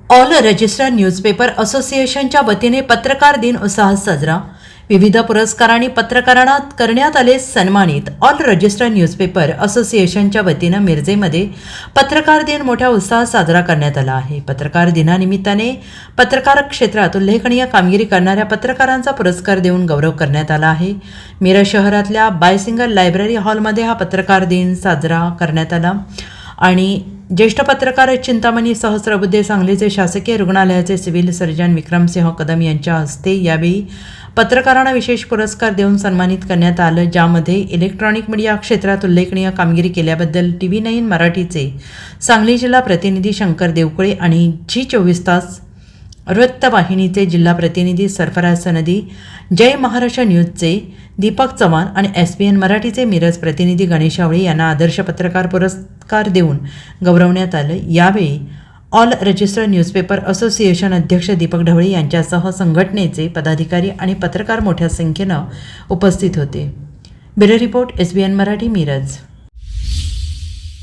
All register newspaper असोसिएशनच्या वतीने पत्रकार दिन उत्साहात साजरा. विविध पुरस्कारांनी पत्रकारांना करण्यात आले सन्मानित. ऑल रजिस्टर न्यूजपेपर असोसिएशनच्या वतीनं मिरजेमध्ये पत्रकार दिन मोठ्या उत्साहात साजरा करण्यात आला आहे. पत्रकार दिनानिमित्ताने पत्रकार क्षेत्रात उल्लेखनीय कामगिरी करणाऱ्या पत्रकारांचा पुरस्कार देऊन गौरव करण्यात आला आहे. मिरज शहरातल्या बायसिंगल लायब्ररी हॉलमध्ये हा पत्रकार दिन साजरा करण्यात आला आणि ज्येष्ठ पत्रकार चिंतामणी सहस्रबुद्धे सांगलीचे शासकीय रुग्णालयाचे सिव्हिल सर्जन विक्रमसिंह कदम यांच्या हस्ते यावेळी पत्रकारांना विशेष पुरस्कार देऊन सन्मानित करण्यात आलं, ज्यामध्ये इलेक्ट्रॉनिक मीडिया क्षेत्रात उल्लेखनीय कामगिरी केल्याबद्दल TV9 मराठीचे सांगली जिल्हा प्रतिनिधी शंकर देवकुळे आणि G24 तास वृत्तवाहिनीचे जिल्हा प्रतिनिधी सरफराज सनदी, जय महाराष्ट्र न्यूजचे दीपक चव्हाण आणि SBN मराठीचे मिरज प्रतिनिधी गणेश आवळे यांना आदर्श पत्रकार पुरस्कार देऊन गौरवण्यात आलं. यावेळी ऑल रजिस्टर न्यूजपेपर असोसिएशन अध्यक्ष दीपक ढवळे यांच्यासह संघटनेचे पदाधिकारी आणि पत्रकार मोठ्या संख्येनं उपस्थित होते. Bureau report SBN Marathi Miraj.